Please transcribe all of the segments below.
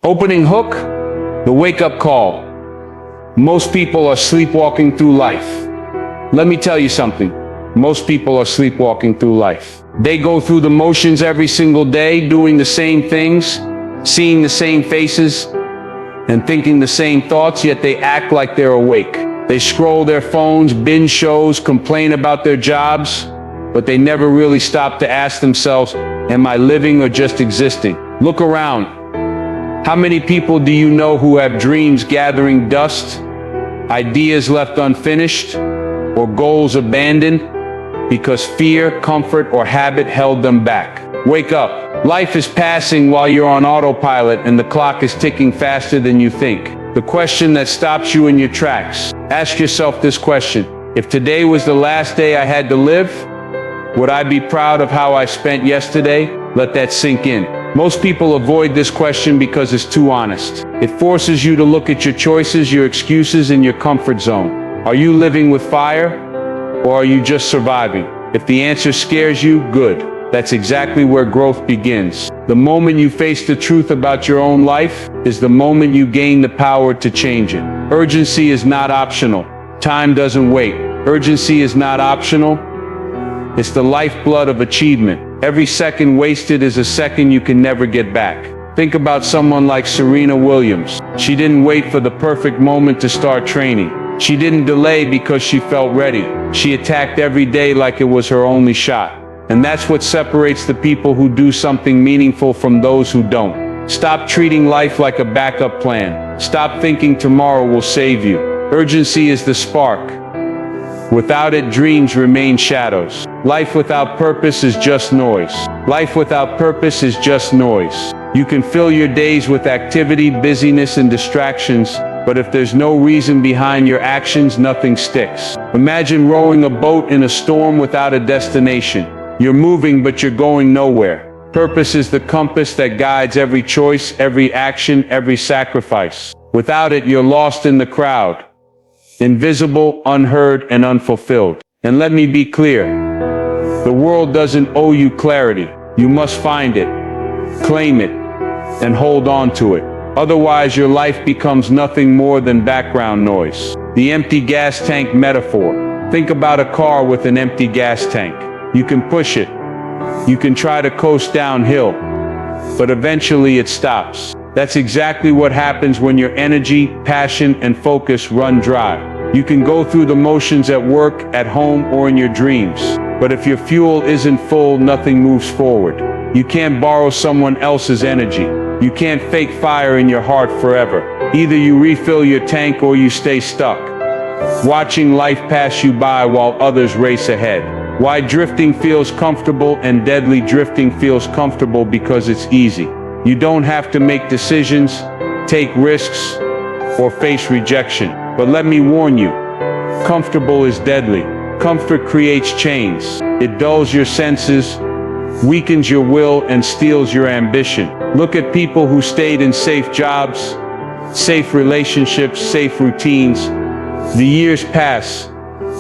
Opening hook, the wake-up call. Most people are sleepwalking through life. Let me tell you something. Most people are sleepwalking through life. They go through the motions every single day, doing the same things, seeing the same faces, and thinking the same thoughts, yet they act like they're awake. They scroll their phones, binge shows, complain about their jobs, but they never really stop to ask themselves, am I living or just existing? Look around. How many people do you know who have dreams gathering dust, ideas left unfinished, or goals abandoned because fear, comfort, or habit held them back? Wake up. Life is passing while you're on autopilot and the clock is ticking faster than you think. The question that stops you in your tracks. Ask yourself this question. If today was the last day I had to live, would I be proud of how I spent yesterday? Let that sink in. Most people avoid this question because it's too honest. It forces you to look at your choices, your excuses, and your comfort zone. Are you living with fire, or are you just surviving? If the answer scares you, good. That's exactly where growth begins. The moment you face the truth about your own life is the moment you gain the power to change it. Urgency is not optional. Time doesn't wait. Urgency is not optional. It's the lifeblood of achievement. Every second wasted is a second you can never get back. Think about someone like Serena Williams. She didn't wait for the perfect moment to start training. She didn't delay because she felt ready. She attacked every day like it was her only shot. And that's what separates the people who do something meaningful from those who don't. Stop treating life like a backup plan. Stop thinking tomorrow will save you. Urgency is the spark. Without it, dreams remain shadows. Life without purpose is just noise. Life without purpose is just noise. You can fill your days with activity, busyness, and distractions, but if there's no reason behind your actions, nothing sticks. Imagine rowing a boat in a storm without a destination. You're moving, but you're going nowhere. Purpose is the compass that guides every choice, every action, every sacrifice. Without it, you're lost in the crowd. Invisible, unheard, and unfulfilled. And let me be clear. The world doesn't owe you clarity. You must find it, claim it, and hold on to it. Otherwise, your life becomes nothing more than background noise. The empty gas tank metaphor. Think about a car with an empty gas tank. You can push it. You can try to coast downhill, but eventually it stops. That's exactly what happens when your energy, passion, and focus run dry. You can go through the motions at work, at home, or in your dreams, but if your fuel isn't full, nothing moves forward. You can't borrow someone else's energy. You can't fake fire in your heart forever. Either you refill your tank or you stay stuck, watching life pass you by while others race ahead. Why drifting feels comfortable and deadly drifting feels comfortable because it's easy. You don't have to make decisions, take risks, or face rejection. But let me warn you, comfortable is deadly. Comfort creates chains. It dulls your senses, weakens your will, and steals your ambition. Look at people who stayed in safe jobs, safe relationships, safe routines. The years pass,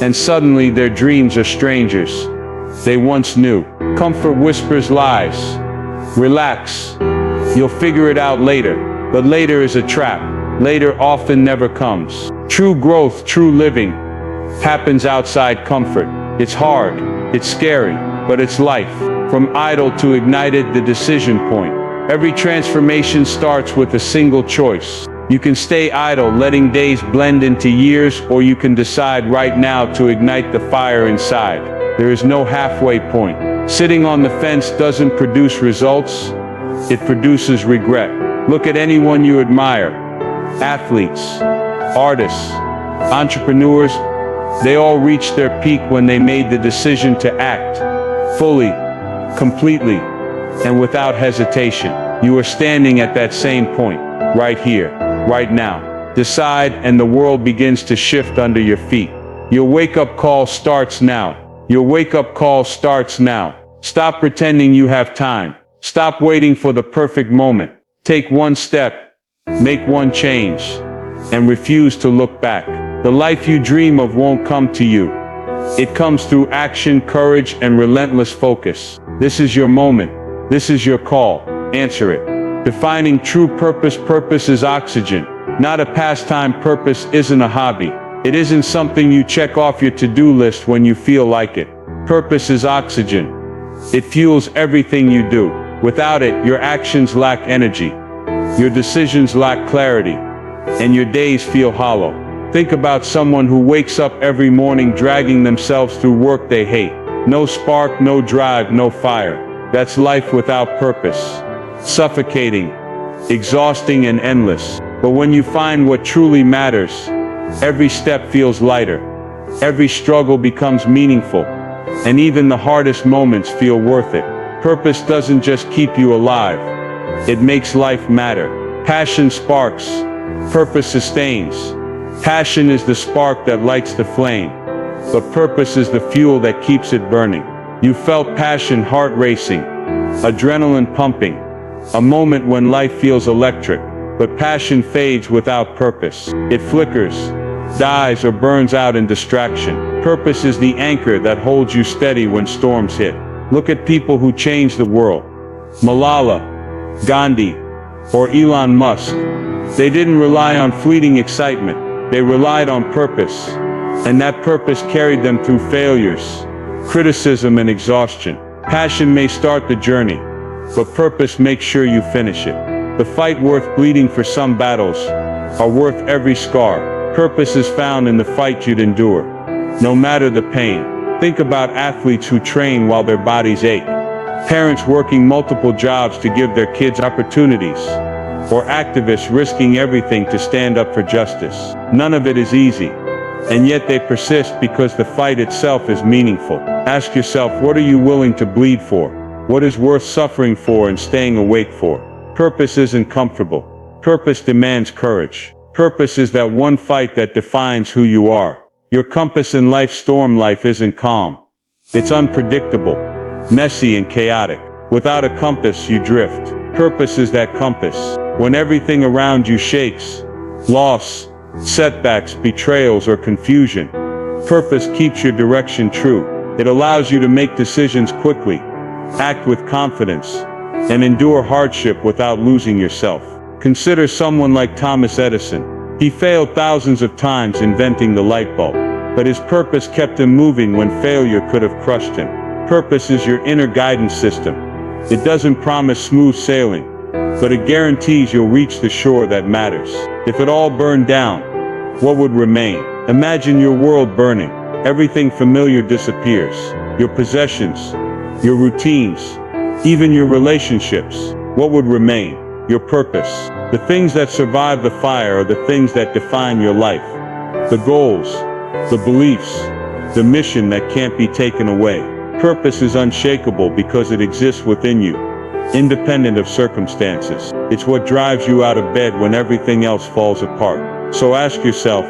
and suddenly their dreams are strangers they once knew. Comfort whispers lies. Relax. You'll figure it out later. But later is a trap. Later often never comes. True growth, true living, happens outside comfort. It's hard, it's scary, but it's life. From idle to ignited, the decision point. Every transformation starts with a single choice. You can stay idle, letting days blend into years, or you can decide right now to ignite the fire inside. There is no halfway point. Sitting on the fence doesn't produce results, it produces regret. Look at anyone you admire. Athletes, artists, entrepreneurs, they all reached their peak when they made the decision to act fully, completely, and without hesitation. You are standing at that same point, right here, right now. Decide, and the world begins to shift under your feet. Your wake-up call starts now. Your wake-up call starts now. Stop pretending you have time. Stop waiting for the perfect moment. Take one step, make one change, and refuse to look back. The life you dream of won't come to you. It comes through action, courage, and relentless focus. This is your moment. This is your call. Answer it. Defining true purpose. Purpose is oxygen, not a pastime. Purpose isn't a hobby. It isn't something you check off your to-do list when you feel like it. Purpose is oxygen. It fuels everything you do. Without it, your actions lack energy, your decisions lack clarity, and your days feel hollow. Think about someone who wakes up every morning dragging themselves through work they hate. No spark, no drive, no fire. That's life without purpose. Suffocating, exhausting, and endless. But when you find what truly matters, every step feels lighter. Every struggle becomes meaningful. And even the hardest moments feel worth it. Purpose doesn't just keep you alive. It makes life matter. Passion sparks. Purpose sustains. Passion is the spark that lights the flame. But purpose is the fuel that keeps it burning. You felt passion, heart racing, adrenaline pumping. A moment when life feels electric. But passion fades without purpose. It flickers, dies, or burns out in distraction. Purpose is the anchor that holds you steady when storms hit. Look at people who changed the world. Malala, Gandhi, or Elon Musk. They didn't rely on fleeting excitement. They relied on purpose. And that purpose carried them through failures, criticism, and exhaustion. Passion may start the journey, but purpose makes sure you finish it. The fight worth bleeding for. Some battles are worth every scar. Purpose is found in the fight you'd endure, no matter the pain. Think about athletes who train while their bodies ache. Parents working multiple jobs to give their kids opportunities. Or activists risking everything to stand up for justice. None of it is easy. And yet they persist because the fight itself is meaningful. Ask yourself, what are you willing to bleed for? What is worth suffering for and staying awake for? Purpose isn't comfortable. Purpose demands courage. Purpose is that one fight that defines who you are. Your compass in life's storm. Life isn't calm. It's unpredictable, messy, and chaotic. Without a compass, you drift. Purpose is that compass. When everything around you shakes, loss, setbacks, betrayals, or confusion, purpose keeps your direction true. It allows you to make decisions quickly, act with confidence, and endure hardship without losing yourself. Consider someone like Thomas Edison. He failed thousands of times inventing the light bulb, but his purpose kept him moving when failure could have crushed him. Purpose is your inner guidance system. It doesn't promise smooth sailing, but it guarantees you'll reach the shore that matters. If it all burned down, what would remain? Imagine your world burning. Everything familiar disappears. Your possessions, your routines, even your relationships. What would remain? Your purpose. The things that survive the fire are the things that define your life. The goals, the beliefs, the mission that can't be taken away. Purpose is unshakable because it exists within you, independent of circumstances. It's what drives you out of bed when everything else falls apart. So ask yourself,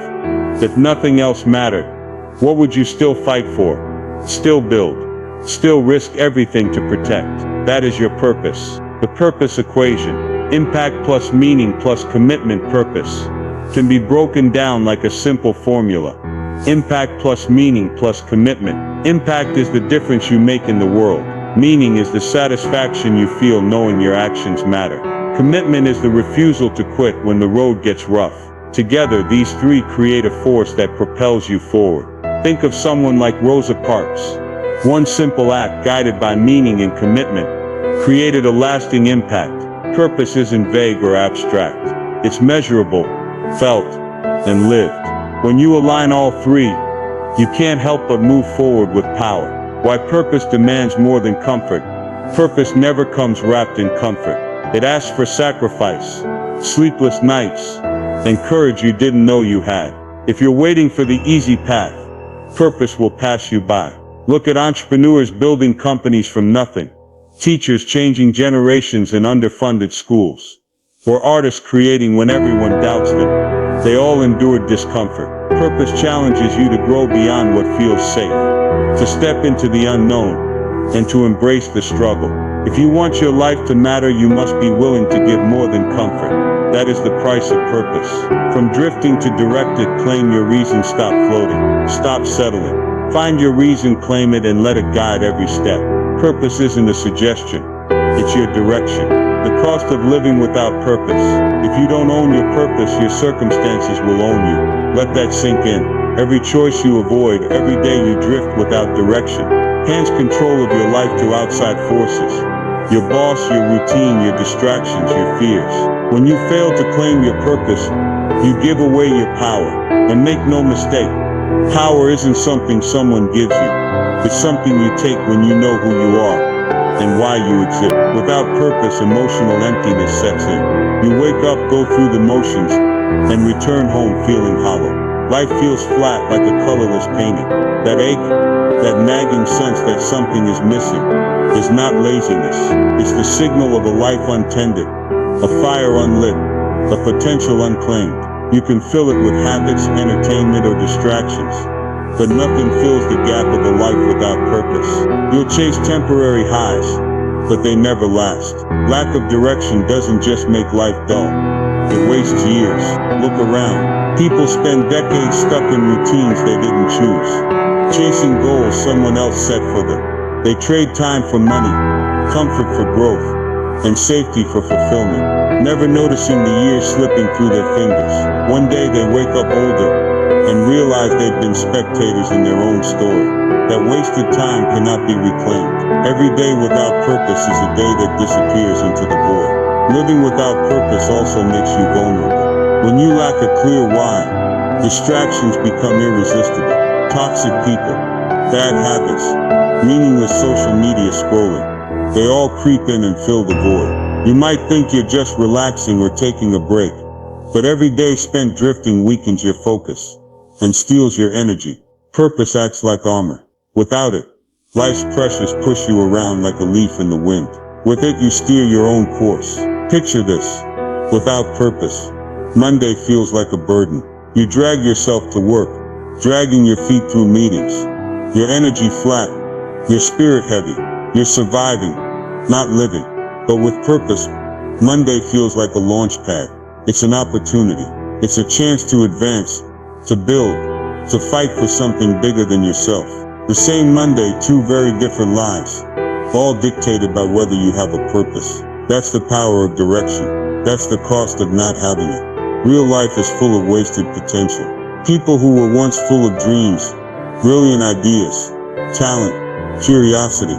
if nothing else mattered, what would you still fight for? Still build? Still risk everything to protect? That is your purpose. The purpose equation, impact plus meaning plus commitment. Purpose can be broken down like a simple formula. Impact plus meaning plus commitment. Impact is the difference you make in the world. Meaning is the satisfaction you feel knowing your actions matter. Commitment is the refusal to quit when the road gets rough. Together, these three create a force that propels you forward. Think of someone like Rosa Parks. One simple act, guided by meaning and commitment, created a lasting impact. Purpose isn't vague or abstract. It's measurable, felt, and lived. When you align all three, you can't help but move forward with power. Why purpose demands more than comfort. Purpose never comes wrapped in comfort. It asks for sacrifice, sleepless nights, and courage you didn't know you had. If you're waiting for the easy path, purpose will pass you by. Look at entrepreneurs building companies from nothing, teachers changing generations in underfunded schools, or artists creating when everyone doubts them. They all endured discomfort. Purpose challenges you to grow beyond what feels safe, to step into the unknown, and to embrace the struggle. If you want your life to matter, you must be willing to give more than comfort. That is the price of purpose. From drifting to directed, claim your reason, stop floating, stop settling. Find your reason, claim it, and let it guide every step. Purpose isn't a suggestion, it's your direction. The cost of living without purpose. If you don't own your purpose, your circumstances will own you. Let that sink in. Every choice you avoid, every day you drift without direction, hands control of your life to outside forces. Your boss, your routine, your distractions, your fears. When you fail to claim your purpose, you give away your power. And make no mistake, power isn't something someone gives you. It's something you take when you know who you are and why you exist. Without purpose, emotional emptiness sets in. You wake up, go through the motions, and return home feeling hollow. Life feels flat like a colorless painting. That ache, that nagging sense that something is missing, is not laziness. It's the signal of a life untended, a fire unlit, a potential unclaimed. You can fill it with habits, entertainment, or distractions, but nothing fills the gap of a life without purpose. You'll chase temporary highs, but they never last. Lack of direction doesn't just make life dull, it wastes years. Look around. People spend decades stuck in routines they didn't choose, chasing goals someone else set for them. They trade time for money, comfort for growth, and safety for fulfillment, never noticing the years slipping through their fingers. One day they wake up older and realize they've been spectators in their own story. That wasted time cannot be reclaimed. Every day without purpose is a day that disappears into the void. Living without purpose also makes you vulnerable. When you lack a clear why, distractions become irresistible. Toxic people, bad habits, meaningless social media scrolling, they all creep in and fill the void. You might think you're just relaxing or taking a break, but every day spent drifting weakens your focus and steals your energy. Purpose acts like armor. Without it, life's pressures push you around like a leaf in the wind. With it, you steer your own course. Picture this. Without purpose, Monday feels like a burden. You drag yourself to work, dragging your feet through meetings. Your energy flat, your spirit heavy. You're surviving, not living. But with purpose, Monday feels like a launch pad. It's an opportunity. It's a chance to advance, to build, to fight for something bigger than yourself. The same Monday, two very different lives, all dictated by whether you have a purpose. That's the power of direction. That's the cost of not having it. Real life is full of wasted potential. People who were once full of dreams, brilliant ideas, talent, curiosity,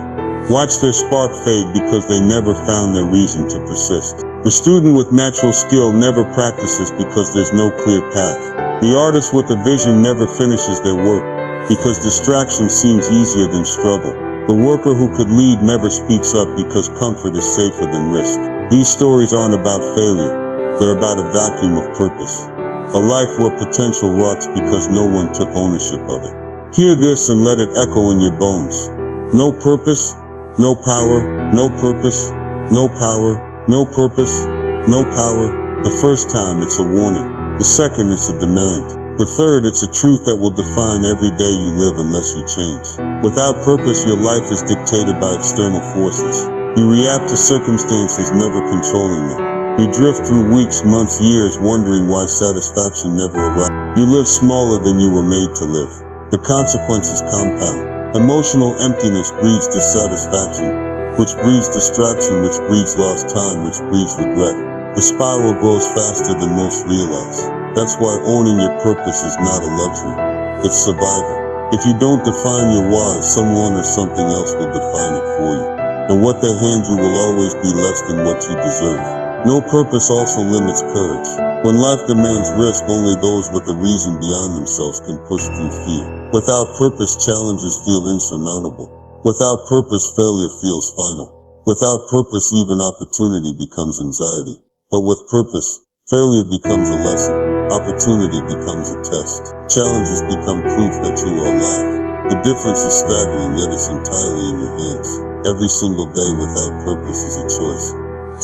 watch their spark fade because they never found their reason to persist. The student with natural skill never practices because there's no clear path. The artist with a vision never finishes their work because distraction seems easier than struggle. The worker who could lead never speaks up because comfort is safer than risk. These stories aren't about failure. They're about a vacuum of purpose. A life where potential rots because no one took ownership of it. Hear this and let it echo in your bones. No purpose, no power, no purpose, no power, no purpose, no power. The first time it's a warning. The second it's a demand. The third it's a truth that will define every day you live unless you change. Without purpose, your life is dictated by external forces. You react to circumstances, never controlling them. You drift through weeks, months, years, wondering why satisfaction never arrives. You live smaller than you were made to live. The consequences compound. Emotional emptiness breeds dissatisfaction, which breeds distraction, which breeds lost time, which breeds regret. The spiral grows faster than most realize. That's why owning your purpose is not a luxury. It's survival. If you don't define your why, someone or something else will define it for you. And what they hand you will always be less than what you deserve. No purpose also limits courage. When life demands risk, only those with a reason beyond themselves can push through fear. Without purpose, challenges feel insurmountable. Without purpose, failure feels final. Without purpose, even opportunity becomes anxiety. But with purpose, failure becomes a lesson. Opportunity becomes a test. Challenges become proof that you are alive. The difference is staggering, yet it's entirely in your hands. Every single day without purpose is a choice.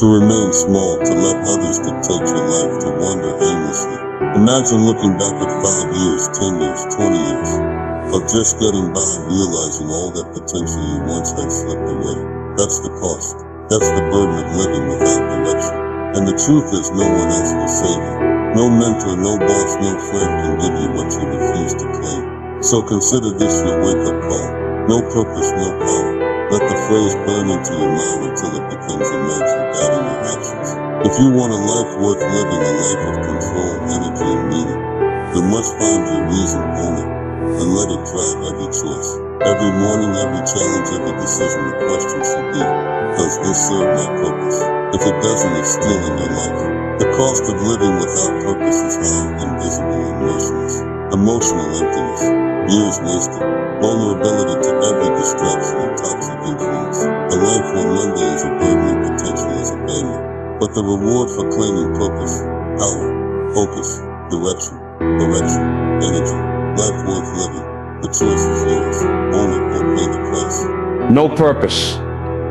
To remain small, to let others dictate your life, to wander aimlessly. Imagine looking back at 5 years, 10 years, 20 years of just getting by and realizing all that potential you once had slipped away. That's the cost. That's the burden of living without direction. And the truth is, no one else will save you. No mentor, no boss, no friend can give you what you refuse to claim. So consider this your wake-up call. No purpose, no power. Let the phrase burn into your mind until it becomes a mantra guiding your actions. If you want a life worth living, a life of control, energy, and meaning, you must find your reason, own it, and let it drive every choice. Every morning, every challenge, every decision, the question should be, does this serve my purpose? If it doesn't, it's stealing your life. The cost of living without purpose is high, invisible, and merciless. Emotional emptiness, years wasted, vulnerability to every distraction and toxic influence. A life where Monday is a burden and potential is abandonment. But the reward for claiming purpose, power, focus, direction, energy, life worth living. The choice is yours. Own it or pay the price. No purpose,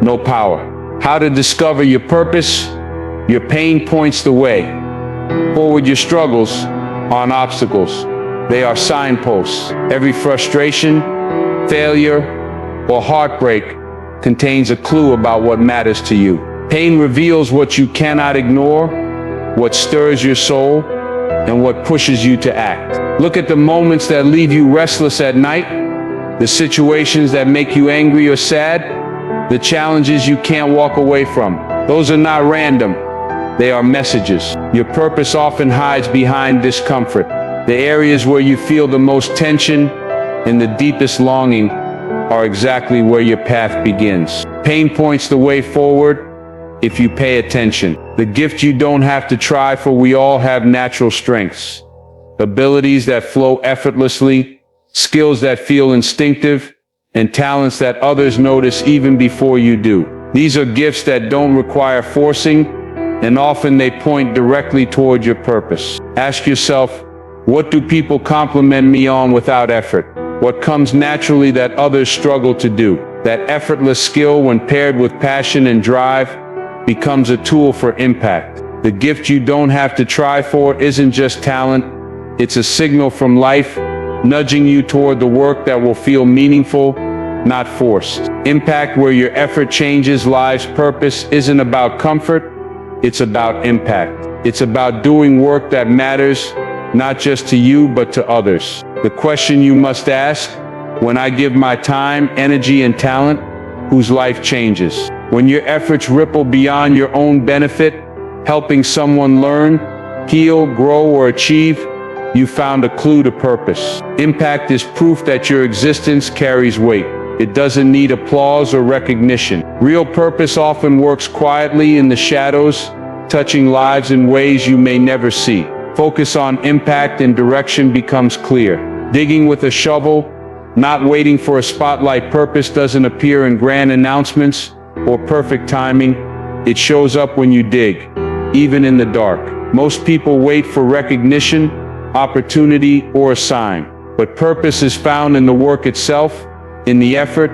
no power. How to discover your purpose? Your pain points the way. Forward your struggles on obstacles. They are signposts. Every frustration, failure, or heartbreak contains a clue about what matters to you. Pain reveals what you cannot ignore, what stirs your soul, and what pushes you to act. Look at the moments that leave you restless at night, the situations that make you angry or sad, the challenges you can't walk away from. Those are not random. They are messages. Your purpose often hides behind discomfort. The areas where you feel the most tension and the deepest longing are exactly where your path begins. Pain points the way forward if you pay attention. The gift you don't have to try, for we all have natural strengths, abilities that flow effortlessly, skills that feel instinctive, and talents that others notice even before you do. These are gifts that don't require forcing, and often they point directly toward your purpose. Ask yourself, what do people compliment me on without effort? What comes naturally that others struggle to do? That effortless skill, when paired with passion and drive, becomes a tool for impact. The gift you don't have to try for isn't just talent, it's a signal from life, nudging you toward the work that will feel meaningful, not forced. Impact where your effort changes lives. Purpose isn't about comfort, it's about impact. It's about doing work that matters, not just to you, but to others. The question you must ask, when I give my time, energy, and talent, whose life changes? When your efforts ripple beyond your own benefit, helping someone learn, heal, grow, or achieve, you found a clue to purpose. Impact is proof that your existence carries weight. It doesn't need applause or recognition. Real purpose often works quietly in the shadows, touching lives in ways you may never see. Focus on impact and direction becomes clear. Digging with a shovel, not waiting for a spotlight. Purpose doesn't appear in grand announcements or perfect timing. It shows up when you dig, even in the dark. Most people wait for recognition, opportunity, or a sign. But purpose is found in the work itself, in the effort,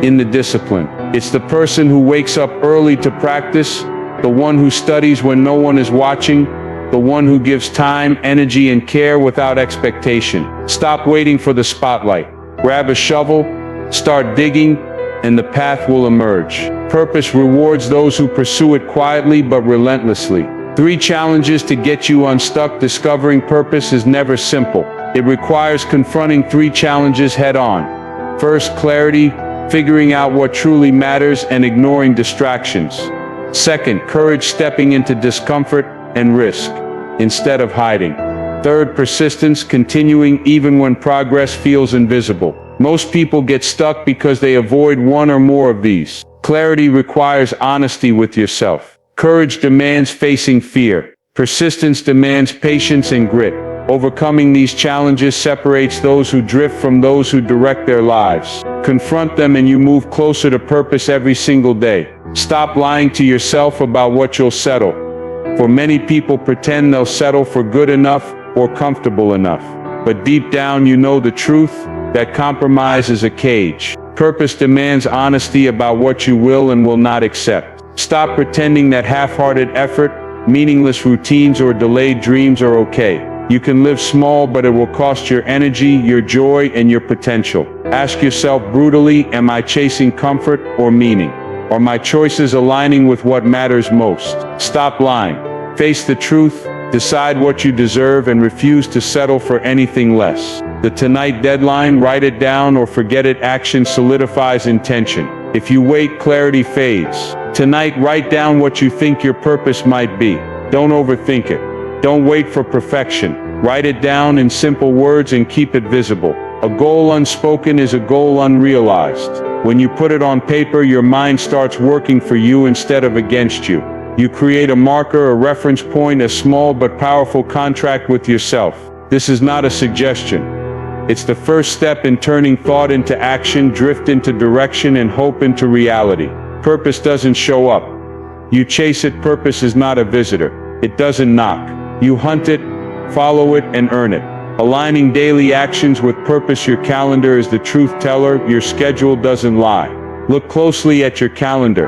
in the discipline. It's the person who wakes up early to practice, the one who studies when no one is watching, the one who gives time, energy, and care without expectation. Stop waiting for the spotlight. Grab a shovel, start digging, and the path will emerge. Purpose rewards those who pursue it quietly but relentlessly. 3 challenges to get you unstuck. Discovering purpose is never simple. It requires confronting 3 challenges head-on. First, clarity, figuring out what truly matters and ignoring distractions. Second, courage, stepping into discomfort and risk, instead of hiding. Third, persistence, continuing even when progress feels invisible. Most people get stuck because they avoid one or more of these. Clarity requires honesty with yourself. Courage demands facing fear. Persistence demands patience and grit. Overcoming these challenges separates those who drift from those who direct their lives. Confront them and you move closer to purpose every single day. Stop lying to yourself about what you'll settle. For many people pretend they'll settle for good enough or comfortable enough. But deep down you know the truth, that compromise is a cage. Purpose demands honesty about what you will and will not accept. Stop pretending that half-hearted effort, meaningless routines, or delayed dreams are okay. You can live small, but it will cost your energy, your joy, and your potential. Ask yourself brutally, am I chasing comfort or meaning? Are my choices aligning with what matters most? Stop lying. Face the truth, decide what you deserve, and refuse to settle for anything less. The tonight deadline, write it down or forget it. Action solidifies intention. If you wait, clarity fades. Tonight, write down what you think your purpose might be. Don't overthink it. Don't wait for perfection. Write it down in simple words and keep it visible. A goal unspoken is a goal unrealized. When you put it on paper, your mind starts working for you instead of against you. You create a marker, a reference point, a small but powerful contract with yourself. This is not a suggestion. It's the first step in turning thought into action, drift into direction, and hope into reality. Purpose doesn't show up. You chase it. Purpose is not a visitor. It doesn't knock. You hunt it, follow it, and earn it. Aligning daily actions with purpose. Your calendar is the truth teller. Your schedule doesn't lie. Look closely at your calendar.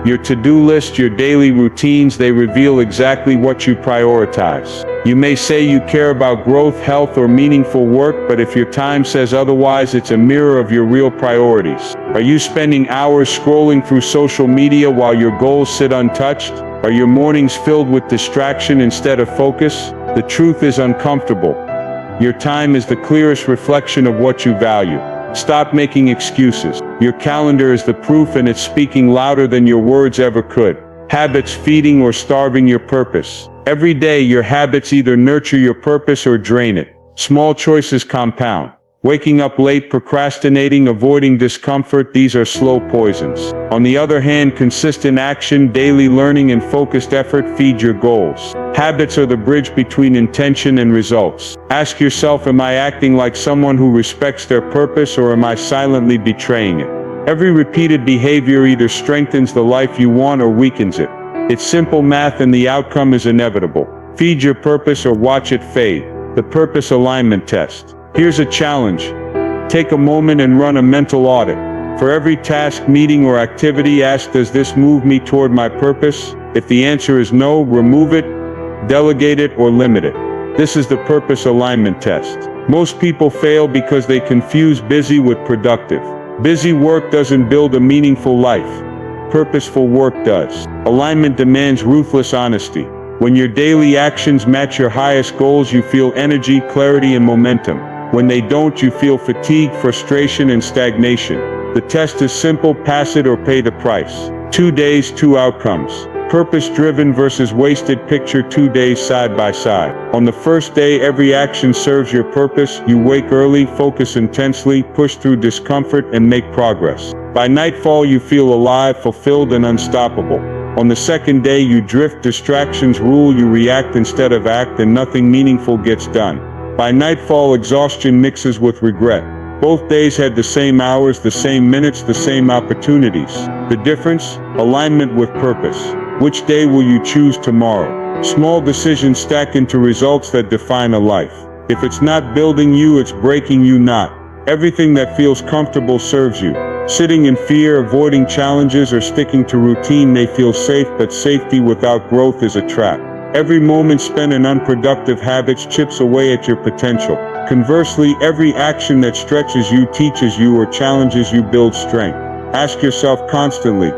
Your to-do list, your daily routines, they reveal exactly what you prioritize. You may say you care about growth, health, or meaningful work, but if your time says otherwise, it's a mirror of your real priorities. Are you spending hours scrolling through social media while your goals sit untouched? Are your mornings filled with distraction instead of focus? The truth is uncomfortable. Your time is the clearest reflection of what you value. Stop making excuses. Your calendar is the proof, and it's speaking louder than your words ever could. Habits feeding or starving your purpose. Every day, your habits either nurture your purpose or drain it. Small choices compound. Waking up late, procrastinating, avoiding discomfort, these are slow poisons. On the other hand, consistent action, daily learning, and focused effort feed your goals. Habits are the bridge between intention and results. Ask yourself, am I acting like someone who respects their purpose, or am I silently betraying it? Every repeated behavior either strengthens the life you want or weakens it. It's simple math, and the outcome is inevitable. Feed your purpose or watch it fade. The purpose alignment test. Here's a challenge. Take a moment and run a mental audit. For every task, meeting, or activity, ask, does this move me toward my purpose? If the answer is no, remove it, delegate it, or limit it. This is the purpose alignment test. Most people fail because they confuse busy with productive. Busy work doesn't build a meaningful life. Purposeful work does. Alignment demands ruthless honesty. When your daily actions match your highest goals, you feel energy, clarity, and momentum. When they don't, you feel fatigue, frustration, and stagnation. The test is simple: pass it or pay the price. 2 days, 2 outcomes. Purpose-driven versus wasted. Picture 2 days side by side. On the first day, every action serves your purpose. You wake early, focus intensely, push through discomfort, and make progress. By nightfall, you feel alive, fulfilled, and unstoppable. On the second day, you drift, distractions rule, you react instead of act, and nothing meaningful gets done. By nightfall, exhaustion mixes with regret. Both days had the same hours, the same minutes, the same opportunities. The difference? Alignment with purpose. Which day will you choose tomorrow? Small decisions stack into results that define a life. If it's not building you, it's breaking you not. Everything that feels comfortable serves you. Sitting in fear, avoiding challenges, or sticking to routine may feel safe, but safety without growth is a trap. Every moment spent in unproductive habits chips away at your potential. Conversely, every action that stretches you, teaches you, or challenges you builds strength. Ask yourself constantly,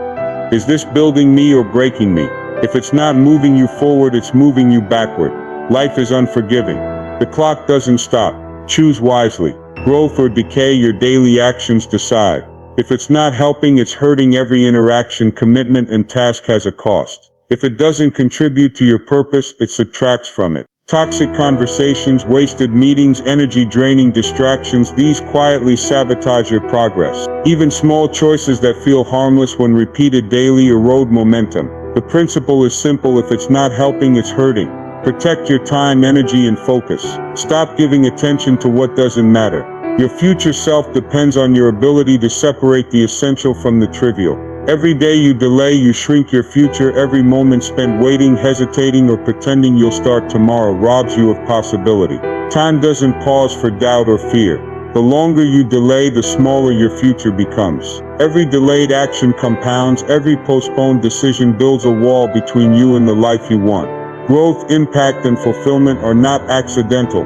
is this building me or breaking me? If it's not moving you forward, it's moving you backward. Life is unforgiving. The clock doesn't stop. Choose wisely. Growth or decay, your daily actions decide. If it's not helping, it's hurting. Every interaction, commitment, and task has a cost. If it doesn't contribute to your purpose, it subtracts from it. Toxic conversations, wasted meetings, energy-draining distractions, these quietly sabotage your progress. Even small choices that feel harmless when repeated daily erode momentum. The principle is simple: if it's not helping, it's hurting. Protect your time, energy, and focus. Stop giving attention to what doesn't matter. Your future self depends on your ability to separate the essential from the trivial. Every day you delay, you shrink your future. Every moment spent waiting, hesitating, or pretending you'll start tomorrow robs you of possibility. Time doesn't pause for doubt or fear. The longer you delay, the smaller your future becomes. Every delayed action compounds. Every postponed decision builds a wall between you and the life you want. Growth, impact, and fulfillment are not accidental.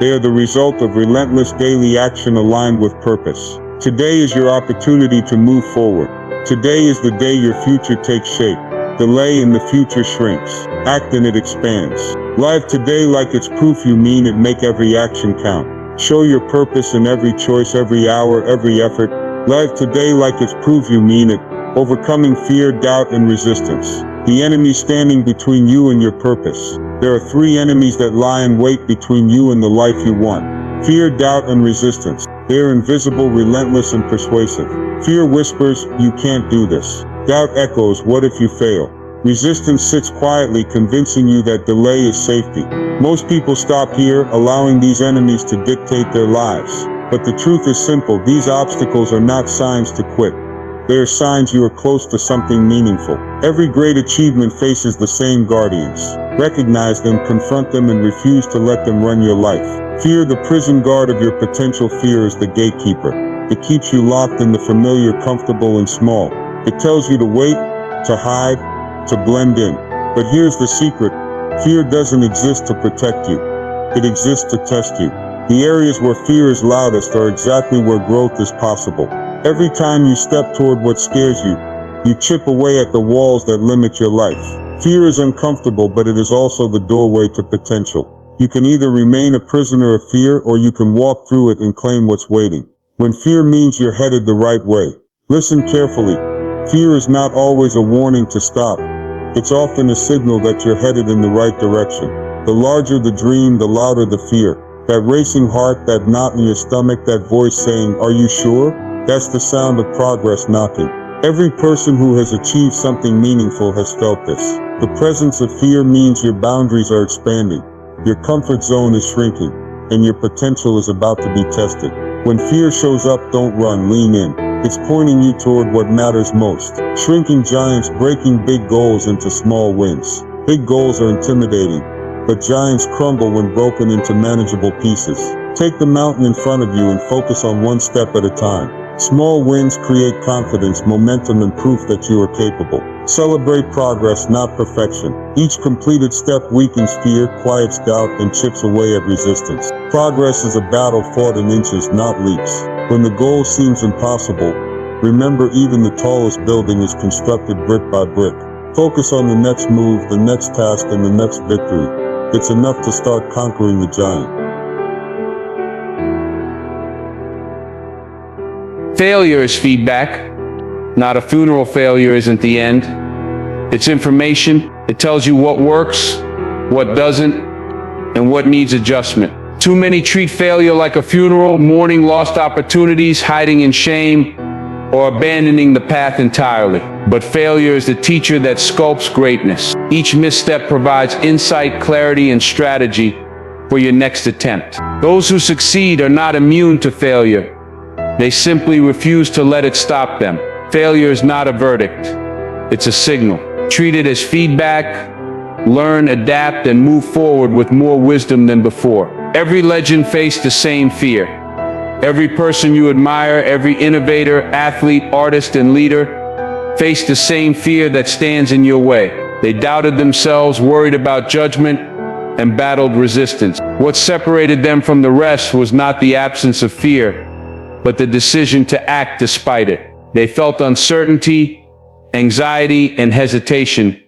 They are the result of relentless daily action aligned with purpose. Today is your opportunity to move forward. Today is the day your future takes shape. Delay and the future shrinks. Act and it expands. Live today like it's proof you mean it. Make every action count. Show your purpose in every choice, every hour, every effort. Live today like it's proof you mean it, overcoming fear, doubt, and resistance. The enemy standing between you and your purpose. There are three enemies that lie in wait between you and the life you want. Fear, doubt, and resistance. They are invisible, relentless, and persuasive. Fear whispers, you can't do this. Doubt echoes, what if you fail? Resistance sits quietly, convincing you that delay is safety. Most people stop here, allowing these enemies to dictate their lives. But the truth is simple, these obstacles are not signs to quit. They are signs you are close to something meaningful. Every great achievement faces the same guardians. Recognize them, confront them, and refuse to let them run your life. Fear, the prison guard of your potential. Fear is the gatekeeper. It keeps you locked in the familiar, comfortable, and small. It tells you to wait, to hide, to blend in. But here's the secret. Fear doesn't exist to protect you. It exists to test you. The areas where fear is loudest are exactly where growth is possible. Every time you step toward what scares you, you chip away at the walls that limit your life. Fear is uncomfortable, but it is also the doorway to potential. You can either remain a prisoner of fear, or you can walk through it and claim what's waiting. When fear means you're headed the right way, listen carefully. Fear is not always a warning to stop. It's often a signal that you're headed in the right direction. The larger the dream, the louder the fear. That racing heart, that knot in your stomach, that voice saying, are you sure? That's the sound of progress knocking. Every person who has achieved something meaningful has felt this. The presence of fear means your boundaries are expanding, your comfort zone is shrinking, and your potential is about to be tested. When fear shows up, don't run, lean in. It's pointing you toward what matters most. Shrinking giants, breaking big goals into small wins. Big goals are intimidating, but giants crumble when broken into manageable pieces. Take the mountain in front of you and focus on one step at a time. Small wins create confidence, momentum, and proof that you are capable. Celebrate progress, not perfection. Each completed step weakens fear, quiets doubt, and chips away at resistance. Progress is a battle fought in inches, not leaps. When the goal seems impossible, remember even the tallest building is constructed brick by brick. Focus on the next move, the next task, and the next victory. It's enough to start conquering the giant. Failure is feedback. Not a funeral. Failure isn't the end. It's information. It tells you what works, what doesn't, and what needs adjustment. Too many treat failure like a funeral, mourning lost opportunities, hiding in shame, or abandoning the path entirely. But failure is the teacher that sculpts greatness. Each misstep provides insight, clarity, and strategy for your next attempt. Those who succeed are not immune to failure. They simply refuse to let it stop them. Failure is not a verdict. It's a signal. Treat it as feedback. Learn, adapt, and move forward with more wisdom than before. Every legend faced the same fear. Every person you admire, every innovator, athlete, artist, and leader faced the same fear that stands in your way. They doubted themselves, worried about judgment, and battled resistance. What separated them from the rest was not the absence of fear, but the decision to act despite it. They felt uncertainty, anxiety, and hesitation,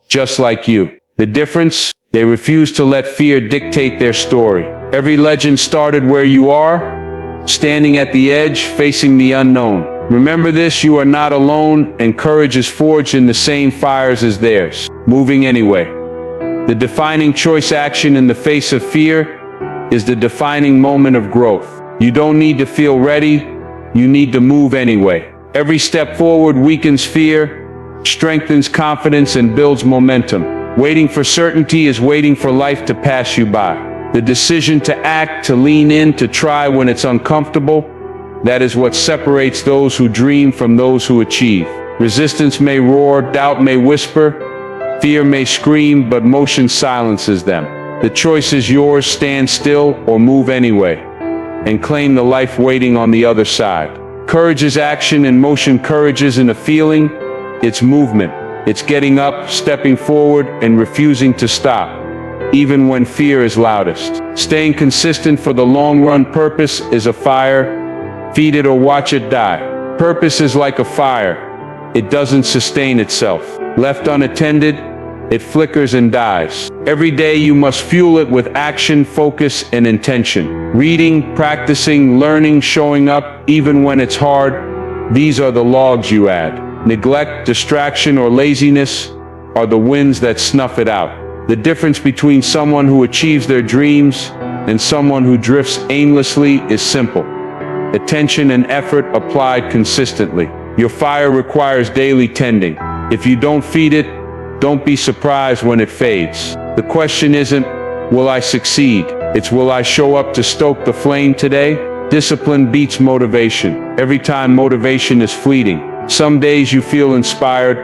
just like you. The difference? They refused to let fear dictate their story. Every legend started where you are, standing at the edge, facing the unknown. Remember this, you are not alone, and courage is forged in the same fires as theirs. Moving anyway. The defining choice action in the face of fear is the defining moment of growth. You don't need to feel ready, you need to move anyway. Every step forward weakens fear, strengthens confidence, and builds momentum. Waiting for certainty is waiting for life to pass you by. The decision to act, to lean in, to try when it's uncomfortable, that is what separates those who dream from those who achieve. Resistance may roar, doubt may whisper, fear may scream, but motion silences them. The choice is yours, stand still or move anyway, and claim the life waiting on the other side. Courage is action in motion. Courage isn't a feeling, it's movement. It's getting up, stepping forward, and refusing to stop, even when fear is loudest. Staying consistent for the long run. Purpose is a fire, feed it or watch it die. Purpose is like a fire, it doesn't sustain itself. Left unattended, it flickers and dies. Every day you must fuel it with action, focus, and intention. Reading, practicing, learning, showing up, even when it's hard, These are the logs you add. Neglect, distraction, or laziness are the winds that snuff it out. The difference between someone who achieves their dreams and someone who drifts aimlessly is simple. Attention and effort applied consistently. Your fire requires daily tending. If you don't feed it, don't be surprised when it fades. The question isn't, will I succeed? It's, will I show up to stoke the flame today? Discipline beats motivation. Every time motivation is fleeting. Some days you feel inspired,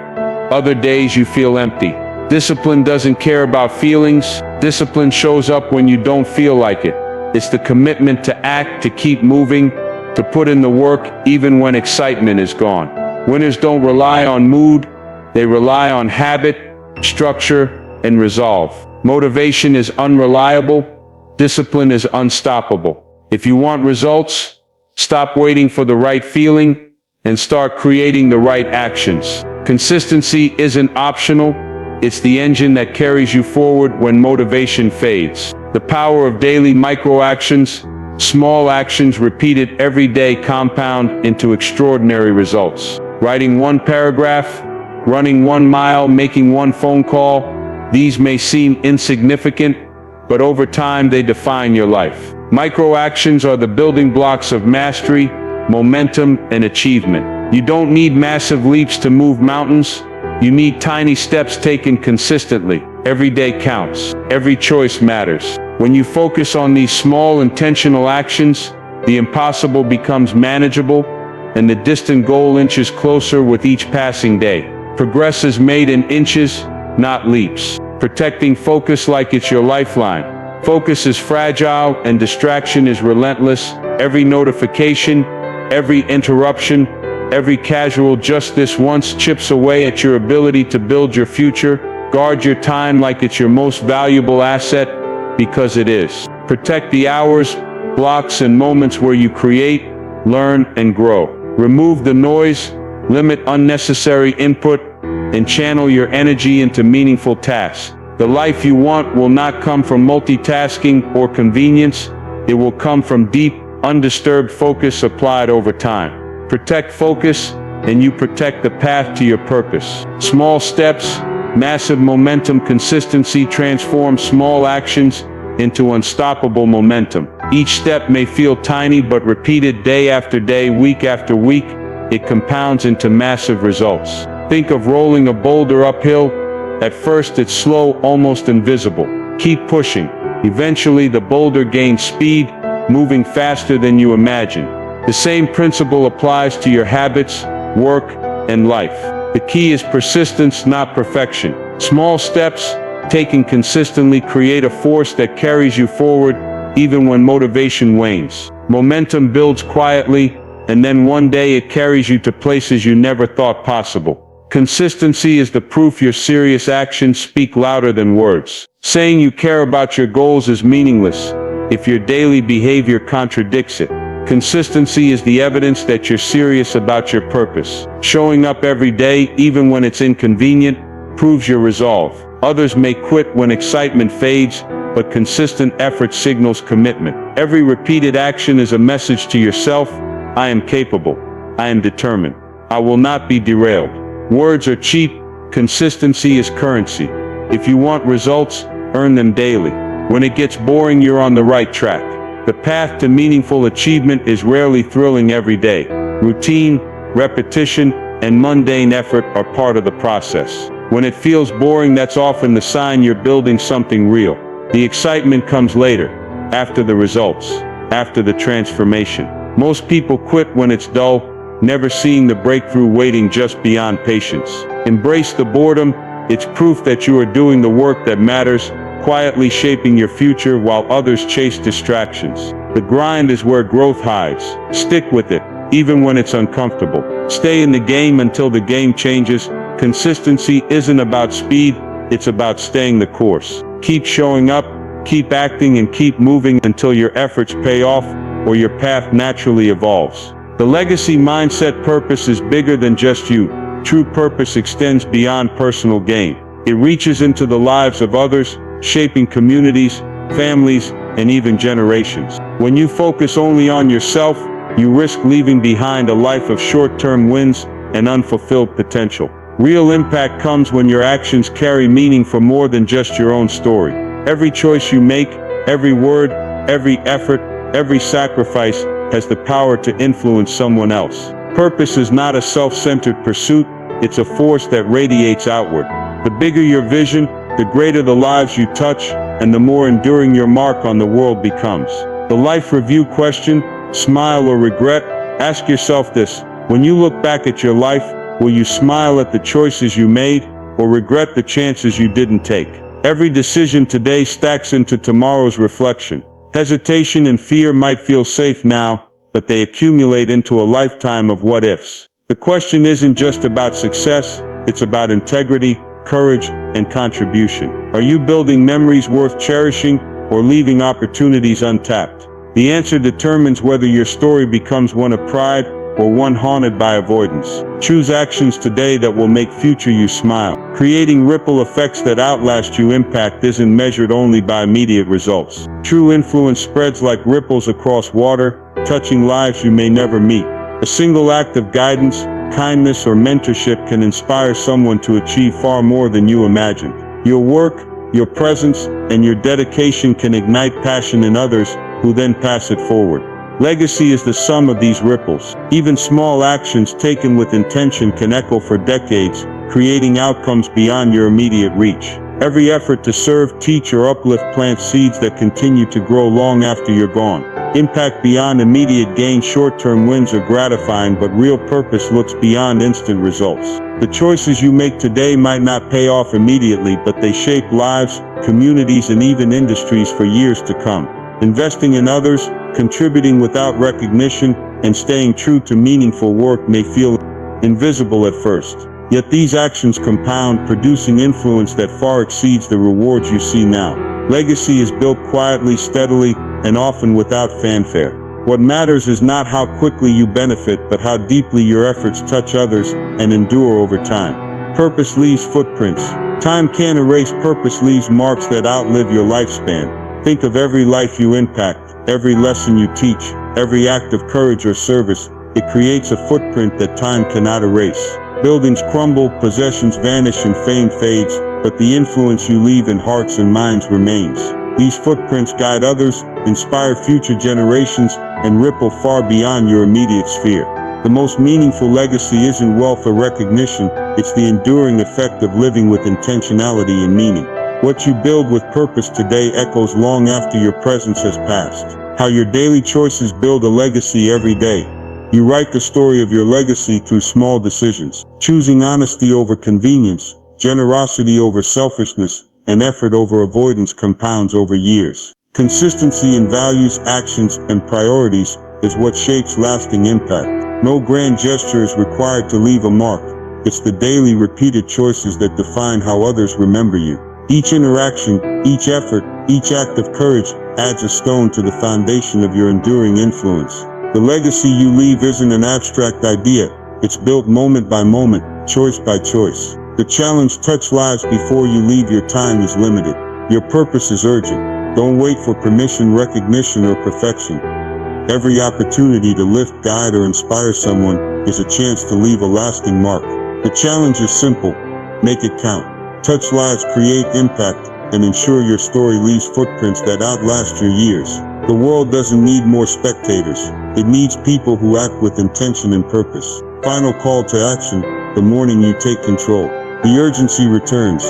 other days you feel empty. Discipline doesn't care about feelings. Discipline shows up when you don't feel like it. It's the commitment to act, to keep moving, to put in the work even when excitement is gone. Winners don't rely on mood, they rely on habit, structure, and resolve. Motivation is unreliable, discipline is unstoppable. If you want results, stop waiting for the right feeling and start creating the right actions. Consistency isn't optional. It's the engine that carries you forward when motivation fades. The power of daily micro-actions, small actions repeated every day compound into extraordinary results. Writing one paragraph, running 1 mile, making one phone call, these may seem insignificant, but over time they define your life. Micro-actions are the building blocks of mastery, momentum, and achievement. You don't need massive leaps to move mountains. You need tiny steps taken consistently. Every day counts. Every choice matters. When you focus on these small intentional actions, the impossible becomes manageable, and the distant goal inches closer with each passing day. Progress is made in inches, not leaps. Protecting focus like it's your lifeline. Focus is fragile and distraction is relentless. Every notification, every interruption, every casual just this once chips away at your ability to build your future. Guard your time like it's your most valuable asset, because it is. Protect the hours, blocks, and moments where you create, learn, and grow. Remove the noise, limit unnecessary input, and channel your energy into meaningful tasks. The life you want will not come from multitasking or convenience. It will come from deep, undisturbed focus applied over time. Protect focus, and you protect the path to your purpose. Small steps, massive momentum. Consistency transforms small actions into unstoppable momentum. Each step may feel tiny, but repeated day after day, week after week, it compounds into massive results. Think of rolling a boulder uphill. At first it's slow, almost invisible. Keep pushing. Eventually the boulder gains speed, moving faster than you imagine. The same principle applies to your habits, work, and life. The key is persistence, not perfection. Small steps, taken consistently, create a force that carries you forward, even when motivation wanes. Momentum builds quietly, and then one day it carries you to places you never thought possible. Consistency is the proof your serious actions speak louder than words. Saying you care about your goals is meaningless if your daily behavior contradicts it. Consistency is the evidence that you're serious about your purpose. Showing up every day, even when it's inconvenient, proves your resolve. Others may quit when excitement fades, but consistent effort signals commitment. Every repeated action is a message to yourself: I am capable. I am determined. I will not be derailed. Words are cheap. Consistency is currency. If you want results, earn them daily. When it gets boring, you're on the right track. The path to meaningful achievement is rarely thrilling every day. Routine, repetition, and mundane effort are part of the process. When it feels boring, that's often the sign you're building something real. The excitement comes later, after the results, after the transformation. Most people quit when it's dull, never seeing the breakthrough, waiting just beyond patience. Embrace the boredom. It's proof that you are doing the work that matters, quietly shaping your future while others chase distractions. The grind is where growth hides. Stick with it, even when it's uncomfortable. Stay in the game until the game changes. Consistency isn't about speed, it's about staying the course. Keep showing up, keep acting, and keep moving until your efforts pay off or your path naturally evolves. The legacy mindset. Purpose is bigger than just you. True purpose extends beyond personal gain. It reaches into the lives of others, shaping communities, families, and even generations. When you focus only on yourself, You risk leaving behind a life of short-term wins and unfulfilled potential. Real impact comes when your actions carry meaning for more than just your own story. Every choice you make, every word, every effort, every sacrifice has the power to influence someone else. Purpose is not a self-centered pursuit, it's a force that radiates outward. The bigger your vision, the greater the lives you touch, and the more enduring your mark on the world becomes. The life review question: smile or regret? Ask yourself this: when you look back at your life, will you smile at the choices you made, or regret the chances you didn't take? Every decision today stacks into tomorrow's reflection. Hesitation and fear might feel safe now, but they accumulate into a lifetime of what-ifs. The question isn't just about success, it's about integrity, courage, and contribution. Are you building memories worth cherishing, or leaving opportunities untapped? The answer determines whether your story becomes one of pride or one haunted by avoidance. Choose actions today that will make future you smile. Creating ripple effects that outlast you. Impact isn't measured only by immediate results. True influence spreads like ripples across water, touching lives you may never meet. A single act of guidance, kindness, or mentorship can inspire someone to achieve far more than you imagined. Your work, your presence, and your dedication can ignite passion in others, who then pass it forward. Legacy is the sum of these ripples. Even small actions taken with intention can echo for decades, creating outcomes beyond your immediate reach. Every effort to serve, teach, or uplift plants seeds that continue to grow long after you're gone. Impact beyond immediate gain. Short-term wins are gratifying, but real purpose looks beyond instant results. The choices you make today might not pay off immediately, but they shape lives, communities, and even industries for years to come. Investing in others, contributing without recognition, and staying true to meaningful work may feel invisible at first. Yet these actions compound, producing influence that far exceeds the rewards you see now. Legacy is built quietly, steadily, and often without fanfare. What matters is not how quickly you benefit, but how deeply your efforts touch others and endure over time. Purpose leaves footprints. Time can't erase. Purpose leaves marks that outlive your lifespan. Think of every life you impact, every lesson you teach, every act of courage or service. It creates a footprint that time cannot erase. Buildings crumble, possessions vanish, and fame fades, but the influence you leave in hearts and minds remains. These footprints guide others, inspire future generations, and ripple far beyond your immediate sphere. The most meaningful legacy isn't wealth or recognition, it's the enduring effect of living with intentionality and meaning. What you build with purpose today echoes long after your presence has passed. How your daily choices build a legacy every day. You write the story of your legacy through small decisions, choosing honesty over convenience, generosity over selfishness, and effort over avoidance compounds over years. Consistency in values, actions, and priorities is what shapes lasting impact. No grand gesture is required to leave a mark. It's the daily repeated choices that define how others remember you. Each interaction, each effort, each act of courage adds a stone to the foundation of your enduring influence. The legacy you leave isn't an abstract idea, it's built moment by moment, choice by choice. The challenge: touch lives before you leave. Your time is limited. Your purpose is urgent. Don't wait for permission, recognition, or perfection. Every opportunity to lift, guide, or inspire someone is a chance to leave a lasting mark. The challenge is simple: make it count. Touch lives, create impact, and ensure your story leaves footprints that outlast your years. The world doesn't need more spectators. It needs people who act with intention and purpose. Final call to action: the morning you take control, the urgency returns.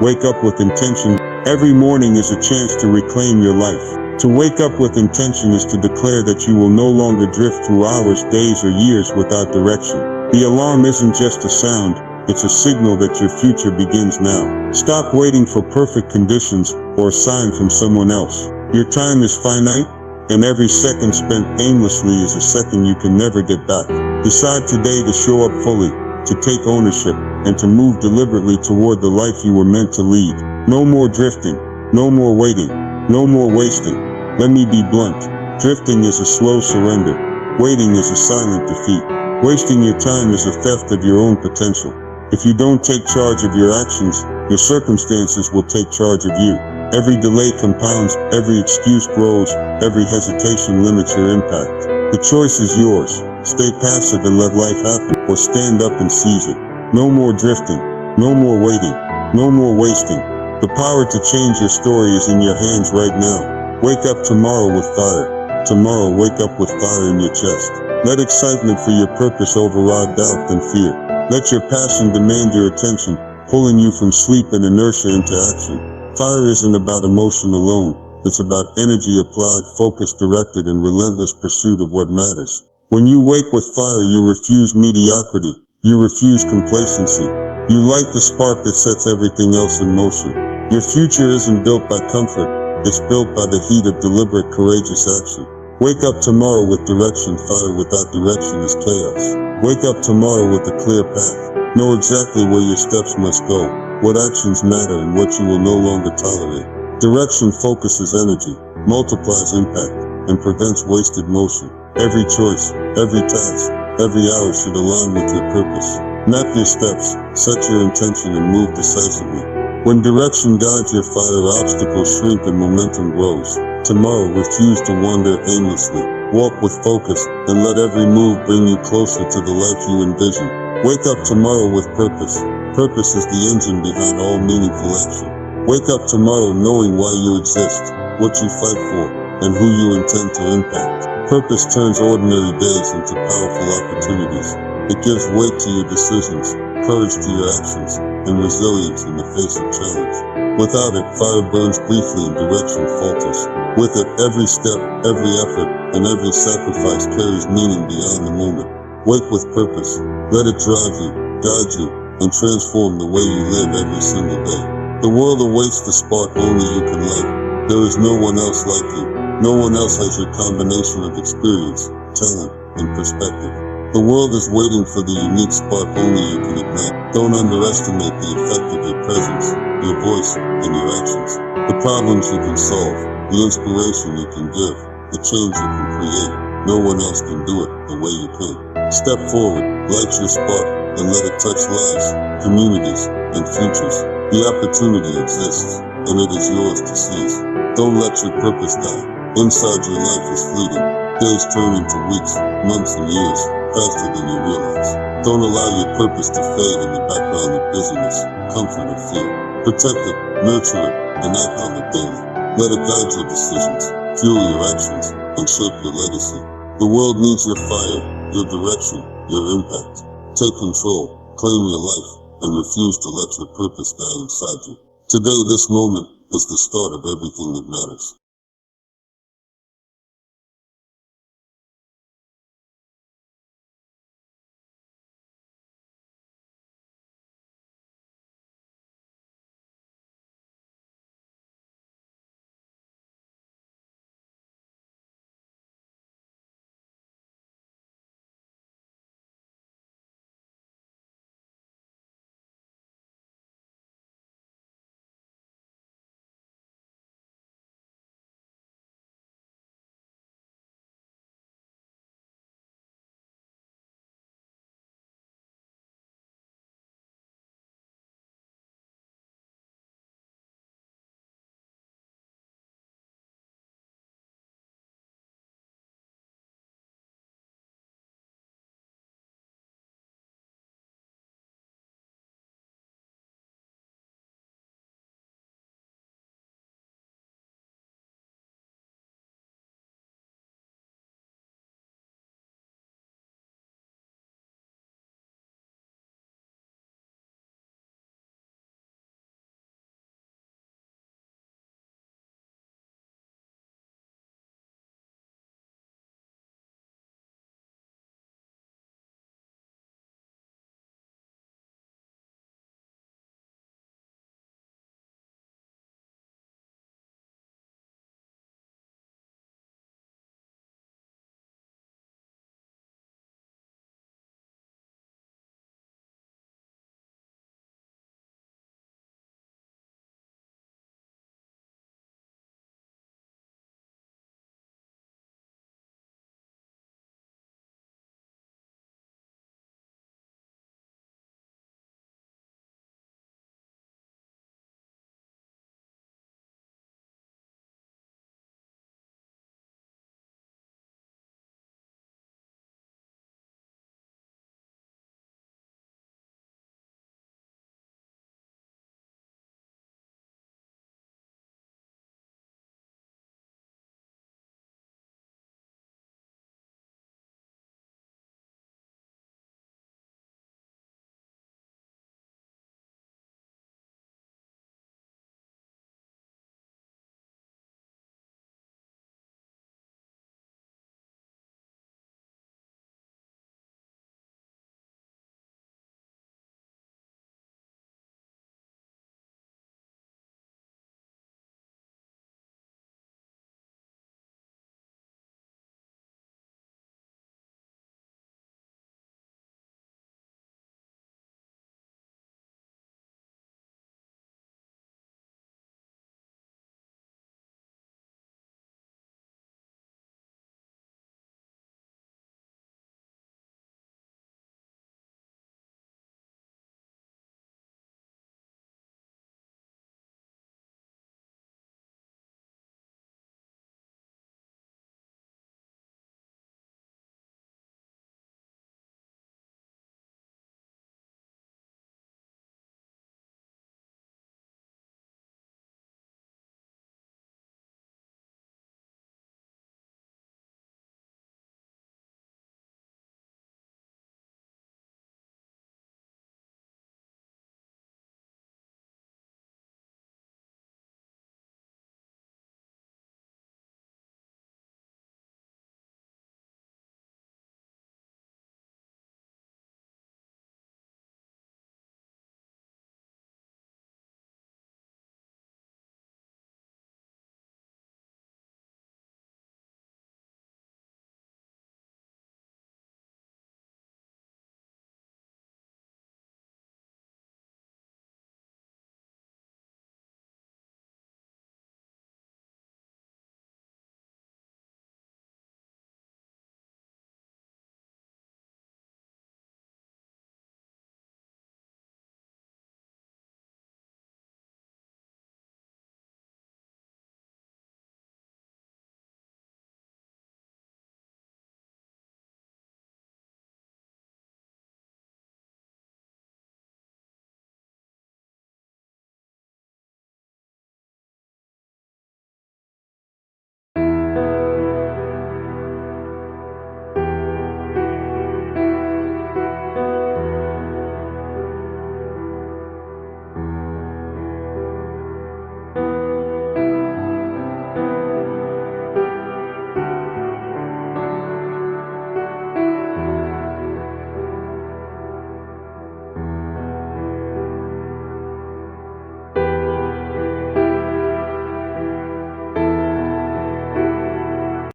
Wake up with intention. Every morning is a chance to reclaim your life. To wake up with intention is to declare that you will no longer drift through hours, days, or years without direction. The alarm isn't just a sound. It's a signal that your future begins now. Stop waiting for perfect conditions or a sign from someone else. Your time is finite, and every second spent aimlessly is a second you can never get back. Decide today to show up fully, to take ownership, and to move deliberately toward the life you were meant to lead. No more drifting, no more waiting, no more wasting. Let me be blunt. Drifting is a slow surrender. Waiting is a silent defeat. Wasting your time is a theft of your own potential. If you don't take charge of your actions, your circumstances will take charge of you. Every delay compounds, every excuse grows, every hesitation limits your impact. The choice is yours. Stay passive and let life happen, or stand up and seize it. No more drifting, no more waiting, no more wasting. The power to change your story is in your hands right now. Wake up tomorrow with fire. Tomorrow, wake up with fire in your chest. Let excitement for your purpose override doubt and fear. Let your passion demand your attention, pulling you from sleep and inertia into action. Fire isn't about emotion alone. It's about energy applied, focus directed, and relentless pursuit of what matters. When you wake with fire, you refuse mediocrity. You refuse complacency. You light the spark that sets everything else in motion. Your future isn't built by comfort. It's built by the heat of deliberate, courageous action. Wake up tomorrow with direction. Fire without direction is chaos. Wake up tomorrow with a clear path. Know exactly where your steps must go, what actions matter, and what you will no longer tolerate. Direction focuses energy, multiplies impact, and prevents wasted motion. Every choice, every task, every hour should align with your purpose. Map your steps, set your intention, and move decisively. When direction guides your fire, obstacles shrink and momentum grows. Tomorrow, refuse to wander aimlessly. Walk with focus, and let every move bring you closer to the life you envision. Wake up tomorrow with purpose. Purpose is the engine behind all meaningful action. Wake up tomorrow knowing why you exist, what you fight for, and who you intend to impact. Purpose turns ordinary days into powerful opportunities. It gives weight to your decisions, courage to your actions, and resilience in the face of challenge. Without it, fire burns briefly and direction falters. With it, every step, every effort, and every sacrifice carries meaning beyond the moment. Wake with purpose. Let it drive you, guide you, and transform the way you live every single day. The world awaits the spark only you can light. There is no one else like you. No one else has your combination of experience, talent, and perspective. The world is waiting for the unique spark only you can ignite. Don't underestimate the effect of your presence, your voice, and your actions. The problems you can solve, the inspiration you can give, the change you can create. No one else can do it the way you can. Step forward, light your spark, and let it touch lives, communities, and futures. The opportunity exists, and it is yours to seize. Don't let your purpose die. Inside your life is fleeting. Days turn into weeks, months, and years, faster than you realize. Don't allow your purpose to fade in the background of busyness, comfort, or fear. Protect it, nurture it, and act on it daily. Let it guide your decisions, fuel your actions, and shape your legacy. The world needs your fire, your direction, your impact. Take control, claim your life, and refuse to let your purpose die inside you. Today, this moment is the start of everything that matters.